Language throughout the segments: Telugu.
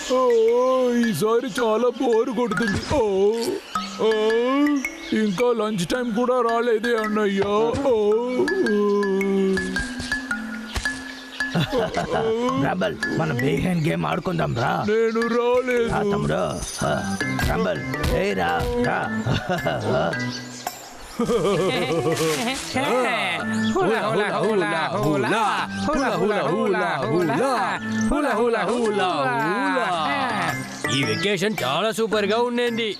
ఈసారి చాలా బోరు కొడుతుంది. ఇంకా లంచ్ టైం కూడా రాలేదే అన్నయ్య. రంబల్, మనం బిహైండ్ గేమ్ ఆడుకుందాం రా. నేను రాలేదు తమ్ముడు. రంబల్, రా రా. ఈ వెకేషన్ చాలా సూపర్ గా ఉండేది.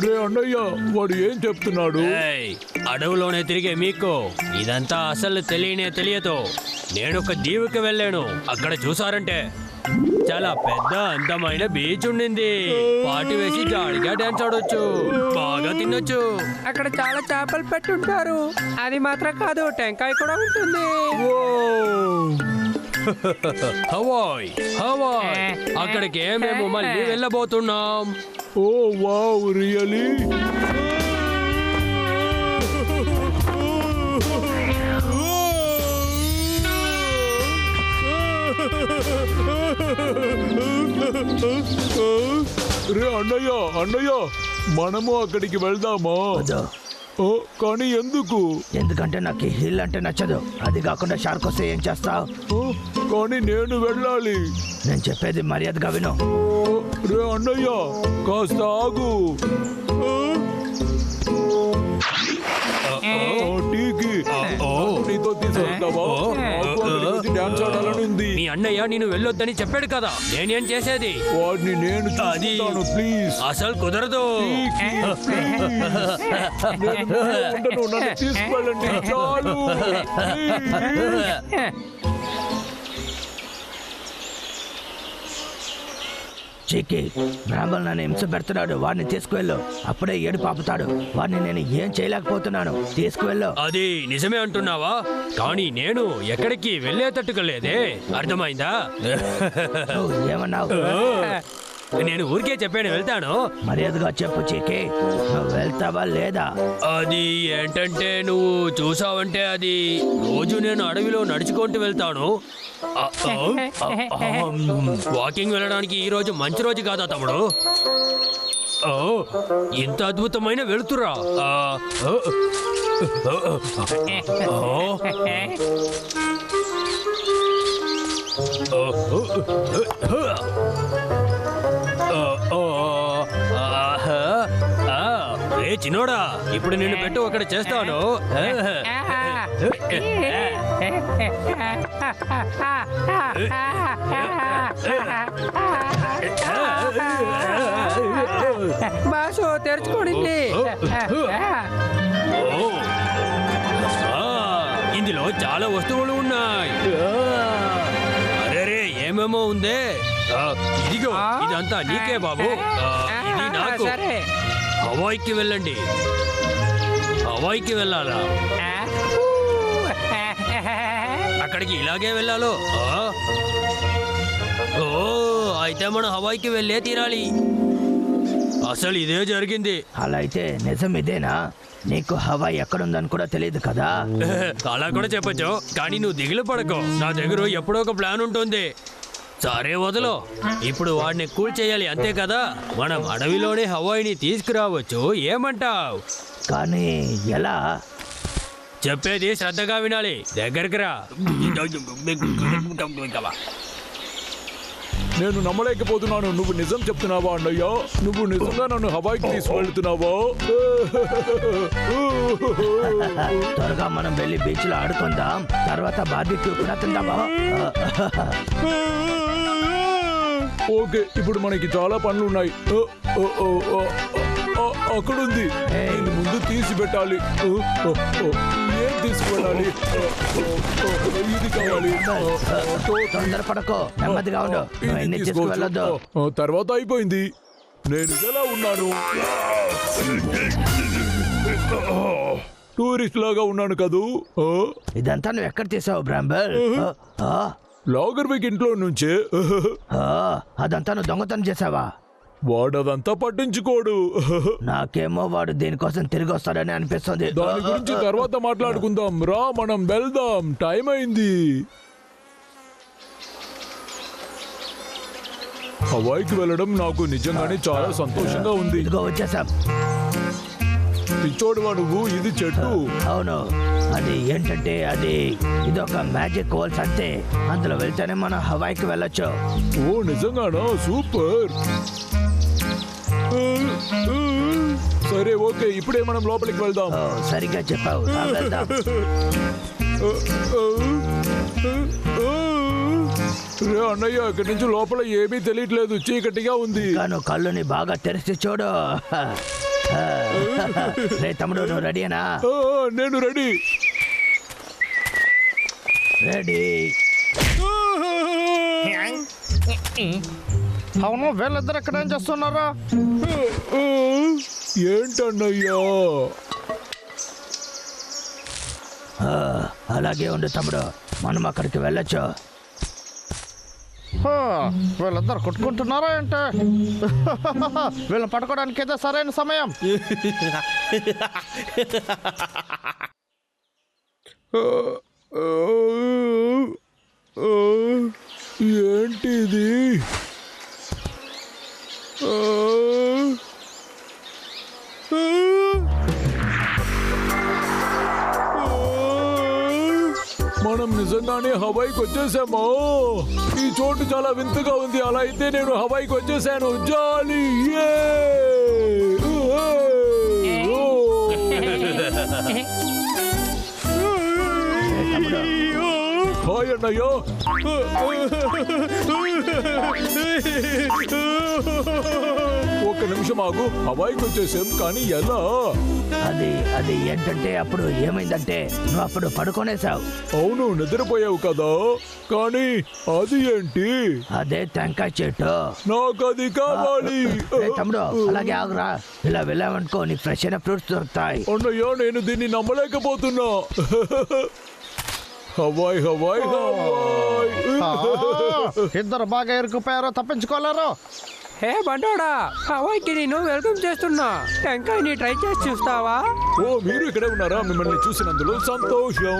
రే అన్నయ్య, వాడు ఏం చెప్తున్నాడు? అడవులోనే తిరిగే మీకు ఇదంతా అసలు తెలియదు. నేను ఒక దీవుకి వెళ్ళాను. అక్కడ చూసారంటే చాలా పెద్ద అందమైన బీచ్ ఉండింది. పార్టీ వేసి జాడిగా డాన్స్ ఆడొచ్చు, బాగా తినొచ్చు. అక్కడ చాలా చేపలు పెట్టుంటారు. అది మాత్రం కాదు, టెంకాయ కూడా ఉంటుంది. హవాయ్ హవాయ్, అక్కడికి మేము మళ్ళీ వెళ్ళబోతున్నాం. ఓ వావ్, రియలీ? రే అన్నయ్య, మనము అక్కడికి వెళ్దామా? కానీ ఎందుకు? ఎందుకంటే నాకు హిల్ అంటే నచ్చదు. అది కాకుండా షార్క్ వస్తే ఏం చేస్తావు? కానీ నేను వెళ్ళాలి. నేను చెప్పేది మర్యాదగా విను. రే అన్నయ్య, కాస్త ఆగు. నీతో తీసుకెళ్తావా? డాన్స్ ఆడాలని ఉంది. మీ అన్నయ్య నేను వెళ్ళొద్దని చెప్పాడు కదా, నేనేం చేసేది? వాడిని నేను చూస్తాను, ప్లీజ్. అసలు కుదరదు. నన్ను తీసుకెళ్ళండి చాలు. చీకి, బ్రాహ్మణ్ నన్ను హింస పెడుతున్నాడు. వాడిని తీసుకువెళ్ళు. అప్పుడే ఏడు పాపుతాడు. వాడిని నేను ఏం చేయలేకపోతున్నాను. తీసుకువెళ్ళు. అది నిజమే అంటున్నావా? కానీ నేను ఎక్కడికి వెళ్ళేటట్టుగా లేదే, అర్థమైందా? ఏమన్నావు? నేను ఊరికే చెప్పాను వెళ్తాను. మర్యాదగా చెప్పు చీకి, నువ్వు వెళ్తావా లేదా? అది ఏంటంటే, నువ్వు చూసావంటే అది రోజు నేను అడవిలో నడుచుకుంటూ వెళ్తాను. వాకింగ్ వెళ్ళడానికి ఈ రోజు మంచి రోజు కాదా తమ్ముడు? ఇంత అద్భుతమైన వెళుతురా. రే చిన్నోడా, ఇప్పుడు నేను పెట్టు అక్కడ చేస్తాను. బాసు తెరుచుకోండి. ఇందులో చాలా వస్తువులు ఉన్నాయి. అరే ఏమేమో ఉందే. ఇదిగో, ఇదంతా నీకే బాబు. ఇది నాకు. హవాయికి వెళ్ళండి. హవాయికి వెళ్ళాలా? అక్కడికి ఇలాగే వెళ్ళాలో? ఓ, అయితే మనం హవాయికి వెళ్ళే తీరాలి. అసలు ఇదే జరిగింది. అలా అయితే నిజం ఇదేనా? నీకు హవాయి ఎక్కడుందని కూడా తెలియదు కదా? అలా కూడా చెప్పొచ్చు, కానీ నువ్వు దిగులు పడకో. నా దగ్గర ఎప్పుడో ఒక ప్లాన్ ఉంటుంది. సరే వదలో. ఇప్పుడు వాడిని కూల్ చేయాలి, అంతే కదా? మనం అడవిలోనే హవాయిని తీసుకురావచ్చు. ఏమంటావ్? కానీ ఎలా? చెప్పేది శ్రద్ధగా వినాలి. దగ్గరికి రా. నేను నమ్మలేకపోతున్నాను. నువ్వు నిజం చెప్తున్నావా అన్నయ్య? నువ్వు నిజంగా నన్ను హవాయికి తీసుకెళ్తున్నావా? త్వరగా మనం వెళ్ళి బీచ్ లో ఆడుకుందాం. తర్వాత బార్బిక్యూ కూడా తిందామా? ఓకే, ఇప్పుడు మనకి చాలా పనులు ఉన్నాయి. అక్కడుంది, దీన్ని ముందు తీసి పెట్టాలి. ఏం తీసుకువెళ్ళాలి? ఇది కావాలి. తొందరపడకో, నెమ్మదిగా ఉండు. ఇవన్నీ తీసుకువెళ్ళొద్దు. తర్వాత అయిపోయింది. నేను ఎలా ఉన్నాను? టూరిస్ట్ లాగా ఉన్నాను కదూ. ఇదంతా నువ్వు ఎక్కడ తీసావు బ్రాంబల్? లాగర్విక్ ఇంట్లో నుంచే. అదంతా నువ్వు దొంగతనం చేసావా? వాడదంతా పట్టించుకోడు. నాకేమో వాడు దీనికోసం తిరిగి వస్తాడని అనిపిస్తుంది. దాని గురించి తర్వాత మాట్లాడుకుందాం. రా, మనం వెళ్దాం. టైం అయింది. హవాయికి వెళ్ళడం నాకు నిజంగానే చాలా సంతోషంగా ఉంది. ఇదిగో వచ్చేసాం. పిచ్చోడువా నువ్వు, ఇది చెట్టు. అవును, అది ఏంటంటే ఇదొక మ్యాజిక్ హోల్స్ అంతే. అందులో వెళ్తేనే మనం హవాయికి వెళ్ళొచ్చు. ఓ నిజంగానా? సూపర్. సరే ఓకే, ఇప్పుడే మనం లోపలికి వెళ్దాం. ఓ, సరిగ్గా చెప్పావు. వెళ్దాం. రే అన్నయ్య, ఇక్కడి నుంచి లోపల ఏమీ తెలియట్లేదు, చీకటిగా ఉంది. కాను కళ్ళుని బాగా తెరిచి చూడు. రే తమ్ముడు, నువ్వు రెడీనా? నేను రెడీ. రెడీ. అవును, వీళ్ళిద్దరు ఎక్కడ ఏం చేస్తున్నారా? ఏంటన్నయ్యా? అలాగే ఉండు తమ్ముడు, మనం అక్కడికి వెళ్ళొచ్చు. వీళ్ళిద్దరు కొట్టుకుంటున్నారా ఏంటి? వీళ్ళని పట్టుకోవడానికి ఇదే సరైన సమయం. ఏంటిది? మనం నిజంగానే హవాయికి వచ్చేసామా? ఈ చోటు చాలా వింతగా ఉంది. అలా అయితే నేను హవాయికి వచ్చేసాను. జాలీ! హాయ్ అన్నయ్య. ఒక్క నిమిషం ఆగు, హవాయికి వచ్చేసాం, కానీ ఎలా? అది ఏంటంటే అప్పుడు ఏమైందంటే నువ్వు అప్పుడు పడుకోనేసావు. అవును, నిద్రపోయావు కదా, కానీ అది ఏంటి? అదే టెంకాయ చెట్టు. నాకు అది కావాలి. తమ్ముడు అలాగే ఆగురా. ఇలా వెళ్ళామనుకో నీకు ఫ్రెష్ అయిన ఫ్రూట్స్ దొరుకుతాయి. అన్నయ్య, నేను దీన్ని నమ్మలేకపోతున్నా. Hawaii Hawaii Hawaii. ఇద్దరు బాగా ఇరుక్కుపోయారో తప్పించుకోలేరు. హే బండోడా, హవాయికి నేను వెల్కమ్ చేస్తున్నా. టెంకాయని ట్రై చేసి చూస్తావా? ఓ, మీరు ఇక్కడే ఉన్నారా? మిమ్మల్ని చూసినందులో సంతోషం.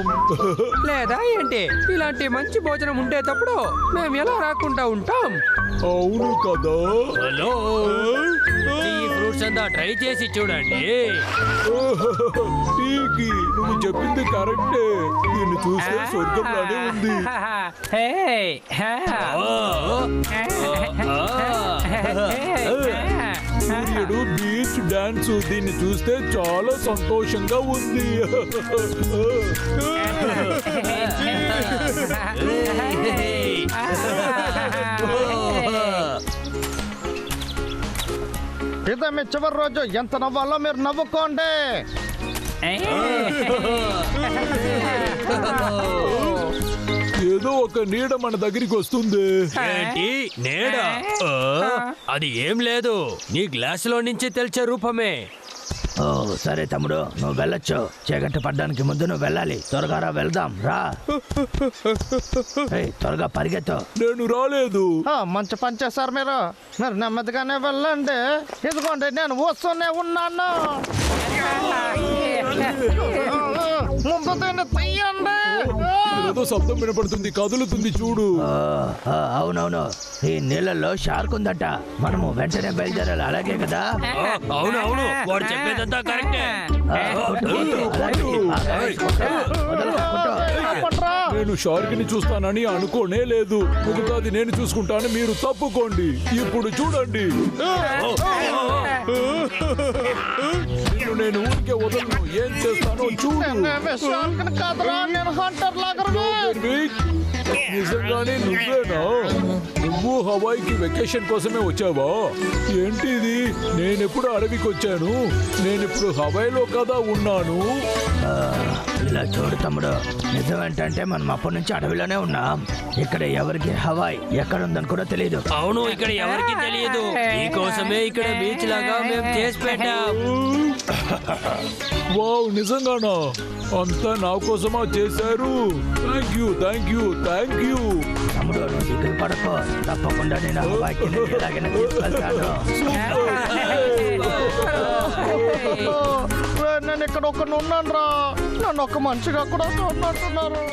లేదా ఏంటి? ఇలాంటి మంచి భోజనం ఉండేటప్పుడు మేము ఎలా రాకుండా ఉంటాం? అవును కదా. హలో, ఈ ఫ్రూట్స్ అంతా ట్రై చేసి చూడండి. టీకి నువ్వు చెప్పింది కరెక్టే. దీన్ని చూస్తే స్వర్గంలానే ఉంది. హే, సూర్యుడు, బీచ్, డాన్స్, దీన్ని చూస్తే చాలా సంతోషంగా ఉంది. ఇదే మీ చివరి రోజు. ఎంత నవ్వాలో మీరు నవ్వుకోండి. ఏదో ఒక నీడ మన దగ్గరికి వస్తుంది. ఏంటి నేడా? అది ఏం లేదు, నీ గ్లాసులో నుంచి తెలిసే రూపమే. ఓ సరే తమ్ముడు, నువ్వు వెళ్ళొచ్చు. చీకటి పడ్డానికి ముందు నువ్వు వెళ్ళాలి. త్వరగా రా, వెళ్దాం రా. త్వరగా పరిగెత్తు. నేను రాలేదు. మంచి పని చేశారు మీరు. మీరు నెమ్మదిగానే వెళ్ళండి. ఇదిగోండి, నేను వస్తూనే ఉన్నాను. ముందు దీన్ని తీయండి. ఏదో శబ్దం వినపడుతుంది, కదులుతుంది చూడు. అవునవును, ఈ నీళ్ళల్లో షార్క్ ఉందట. మనము వెంటనే బయలుదేరాలి, అలాగే కదా? అవును అవును, వాడు చెప్పేదంతా కరెక్టే. నేను షార్క్ ని చూస్తానని అనుకోనే లేదు. మిగతాది నేను చూసుకుంటాను, మీరు తప్పుకోండి. ఇప్పుడు చూడండి, నేను ఊరికే వదలను. ఏం చేస్తానో చూడు. నేను హంటర్ లాగరనే. నిజంగానే నువ్వేనా? నువ్వు హవాయికి వెకేషన్ కోసమే వచ్చావా? ఏంటి ఇది? నేనెప్పుడు అడవికి వచ్చాను? నేనిప్పుడు హవాయిలో కదా ఉన్నాను. ఇలా చూడు తమ్ముడు, నిజమేంటంటే మనం అప్పటి నుంచి అడవిలోనే ఉన్నాం. ఇక్కడ ఎవరికి హవాయ్ ఎక్కడ ఉందని కూడా తెలియదు. అవును, ఇక్కడ ఎవరికి తెలియదు. నీకోసమే ఇక్కడ బీచ్ లాగా మేము చేసి పెట్టాం. వావ్, నిజంగానా? అంతా నా కోసమా చేశారు? Thank you, thank you, thank you. తమ్ముడు నువ్వు దిగులు పడకో, తప్పకుండా నేను హవాయికి ఎలాగైనా తీసుకెళ్తాను. నేను ఇక్కడ ఒక ఉన్నాను రా. నన్ను ఒక మనిషిగా కూడా చూడమంటున్నారు.